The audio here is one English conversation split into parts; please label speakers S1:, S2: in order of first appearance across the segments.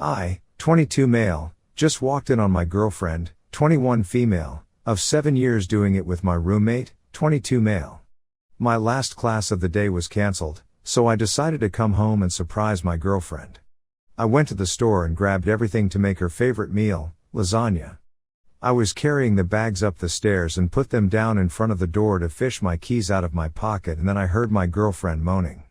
S1: I, 22 male, just walked in on my girlfriend, 21 female, of 7 years doing it with my roommate, 22 male. My last class of the day was cancelled, so I decided to come home and surprise my girlfriend. I went to the store and grabbed everything to make her favorite meal, lasagna. I was carrying the bags up the stairs and put them down in front of the door to fish my keys out of my pocket, and then I heard my girlfriend moaning.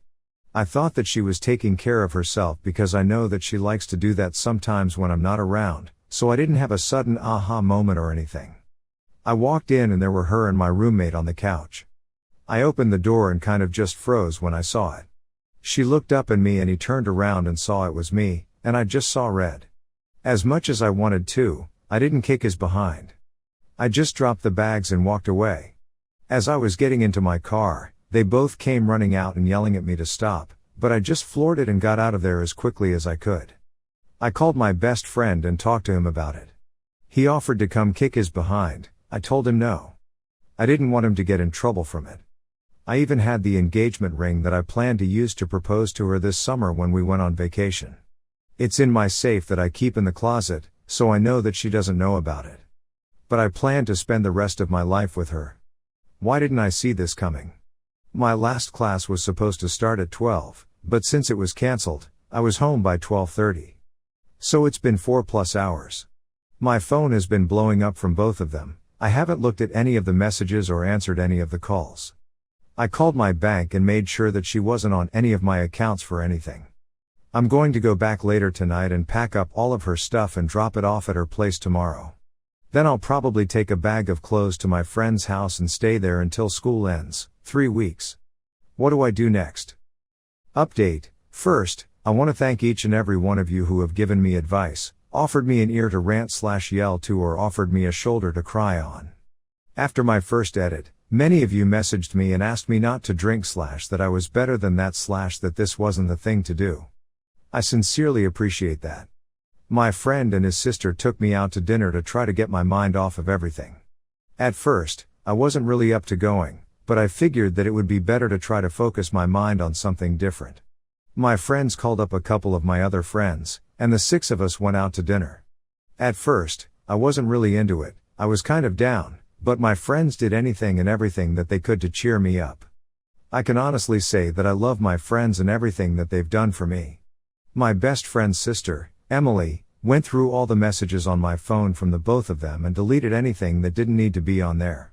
S1: I thought that she was taking care of herself because I know that she likes to do that sometimes when I'm not around, so I didn't have a sudden aha moment or anything. I walked in and there were her and my roommate on the couch. I opened the door and kind of just froze when I saw it. She looked up at me and he turned around and saw it was me, and I just saw red. As much as I wanted to, I didn't kick his behind. I just dropped the bags and walked away. As I was getting into my car, they both came running out and yelling at me to stop, but I just floored it and got out of there as quickly as I could. I called my best friend and talked to him about it. He offered to come kick his behind. I told him no. I didn't want him to get in trouble from it. I even had the engagement ring that I planned to use to propose to her this summer when we went on vacation. It's in my safe that I keep in the closet, so I know that she doesn't know about it. But I plan to spend the rest of my life with her. Why didn't I see this coming? My last class was supposed to start at 12, but since it was cancelled, I was home by 12:30. So it's been 4+ hours. My phone has been blowing up from both of them. I haven't looked at any of the messages or answered any of the calls. I called my bank and made sure that she wasn't on any of my accounts for anything. I'm going to go back later tonight and pack up all of her stuff and drop it off at her place tomorrow. Then I'll probably take a bag of clothes to my friend's house and stay there until school ends, 3 weeks. What do I do next? Update. First, I want to thank each and every one of you who have given me advice, offered me an ear to rant/yell to, or offered me a shoulder to cry on. After my first edit, many of you messaged me and asked me not to drink / that I was better than that / that this wasn't the thing to do. I sincerely appreciate that. My friend and his sister took me out to dinner to try to get my mind off of everything. At first, I wasn't really up to going, but I figured that it would be better to try to focus my mind on something different. My friends called up a couple of my other friends, and the 6 of us went out to dinner. At first, I wasn't really into it, I was kind of down, but my friends did anything and everything that they could to cheer me up. I can honestly say that I love my friends and everything that they've done for me. My best friend's sister, Emily, went through all the messages on my phone from the both of them and deleted anything that didn't need to be on there.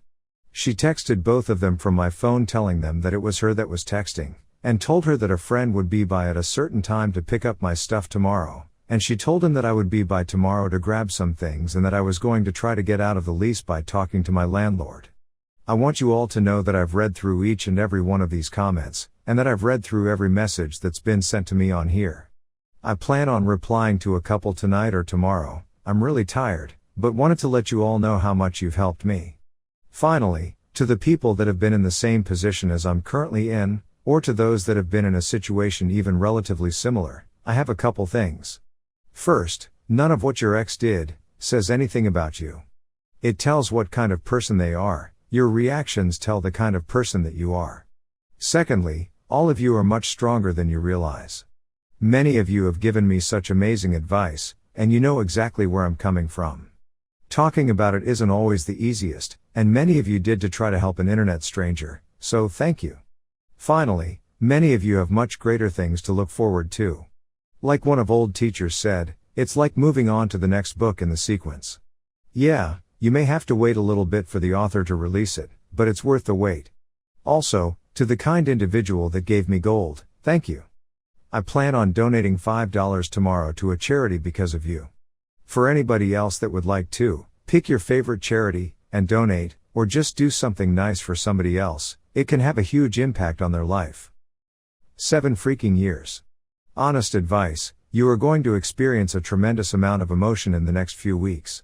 S1: She texted both of them from my phone telling them that it was her that was texting, and told her that a friend would be by at a certain time to pick up my stuff tomorrow, and she told him that I would be by tomorrow to grab some things and that I was going to try to get out of the lease by talking to my landlord. I want you all to know that I've read through each and every one of these comments, and that I've read through every message that's been sent to me on here. I plan on replying to a couple tonight or tomorrow. I'm really tired, but wanted to let you all know how much you've helped me. Finally, to the people that have been in the same position as I'm currently in, or to those that have been in a situation even relatively similar, I have a couple things. First, none of what your ex did says anything about you. It tells what kind of person they are. Your reactions tell the kind of person that you are. Secondly, all of you are much stronger than you realize. Many of you have given me such amazing advice, and you know exactly where I'm coming from. Talking about it isn't always the easiest, and many of you did to try to help an internet stranger, so thank you. Finally, many of you have much greater things to look forward to. Like one of old teachers said, it's like moving on to the next book in the sequence. Yeah, you may have to wait a little bit for the author to release it, but it's worth the wait. Also, to the kind individual that gave me gold, thank you. I plan on donating $5 tomorrow to a charity because of you. For anybody else that would like to, pick your favorite charity, and donate, or just do something nice for somebody else. It can have a huge impact on their life. 7 freaking years. Honest advice, you are going to experience a tremendous amount of emotion in the next few weeks.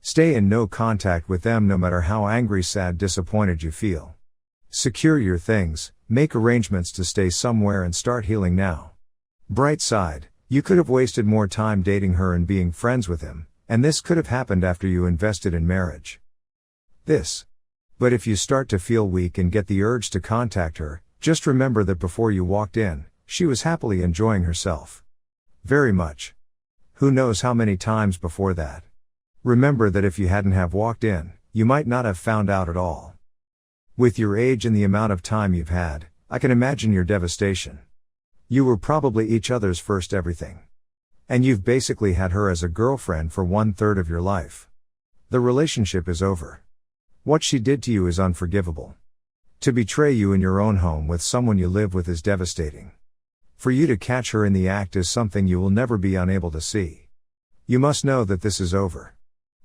S1: Stay in no contact with them no matter how angry, sad, disappointed you feel. Secure your things, make arrangements to stay somewhere and start healing now. Bright side, you could have wasted more time dating her and being friends with him, and this could have happened after you invested in marriage. But if you start to feel weak and get the urge to contact her, just remember that before you walked in, she was happily enjoying herself. Very much. Who knows how many times before that? Remember that if you hadn't have walked in, you might not have found out at all. With your age and the amount of time you've had, I can imagine your devastation. You were probably each other's first everything. And you've basically had her as a girlfriend for 1/3 of your life. The relationship is over. What she did to you is unforgivable. To betray you in your own home with someone you live with is devastating. For you to catch her in the act is something you will never be unable to see. You must know that this is over.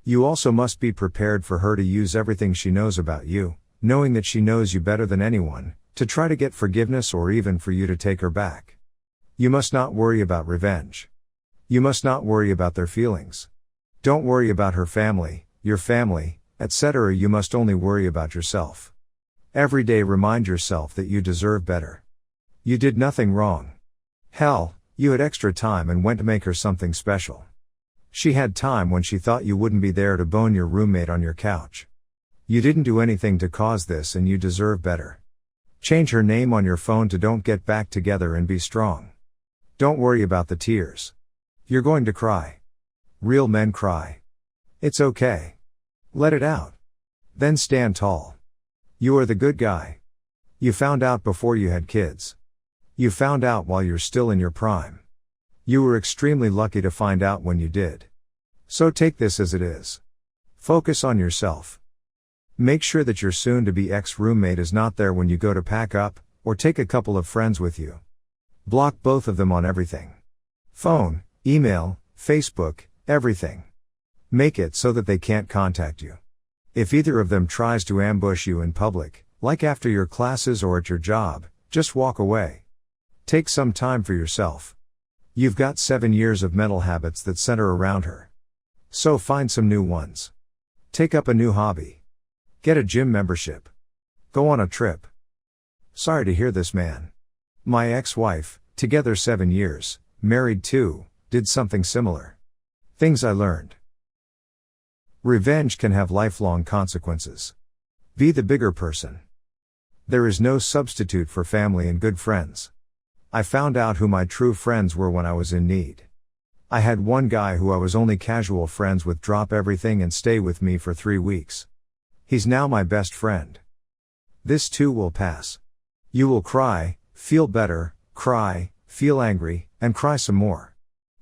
S1: You also must be prepared for her to use everything she knows about you, knowing that she knows you better than anyone, to try to get forgiveness or even for you to take her back. You must not worry about revenge. You must not worry about their feelings. Don't worry about her family, your family, etc. You must only worry about yourself. Every day remind yourself that you deserve better. You did nothing wrong. Hell, you had extra time and went to make her something special. She had time when she thought you wouldn't be there to bone your roommate on your couch. You didn't do anything to cause this and you deserve better. Change her name on your phone to Don't Get Back Together and be strong. Don't worry about the tears. You're going to cry. Real men cry. It's okay. Let it out. Then stand tall. You are the good guy. You found out before you had kids. You found out while you're still in your prime. You were extremely lucky to find out when you did. So take this as it is. Focus on yourself. Make sure that your soon-to-be ex-roommate is not there when you go to pack up, or take a couple of friends with you. Block both of them on everything. Phone, email, Facebook, everything. Make it so that they can't contact you. If either of them tries to ambush you in public, like after your classes or at your job, just walk away. Take some time for yourself. You've got 7 years of mental habits that center around her. So find some new ones. Take up a new hobby. Get a gym membership. Go on a trip. Sorry to hear this, man. My ex-wife, together 7 years, married 2, did something similar. Things I learned. Revenge can have lifelong consequences. Be the bigger person. There is no substitute for family and good friends. I found out who my true friends were when I was in need. I had one guy who I was only casual friends with drop everything and stay with me for 3 weeks. He's now my best friend. This too will pass. You will cry, feel better, cry, feel angry, and cry some more.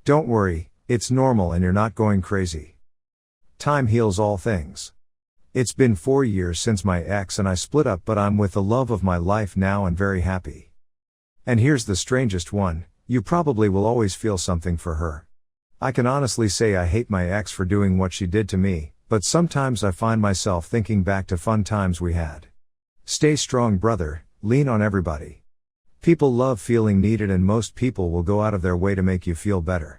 S1: Don't worry, it's normal and you're not going crazy. Time heals all things. It's been 4 years since my ex and I split up, but I'm with the love of my life now and very happy. And here's the strangest one, you probably will always feel something for her. I can honestly say I hate my ex for doing what she did to me, but sometimes I find myself thinking back to fun times we had. Stay strong, brother, lean on everybody. People love feeling needed and most people will go out of their way to make you feel better.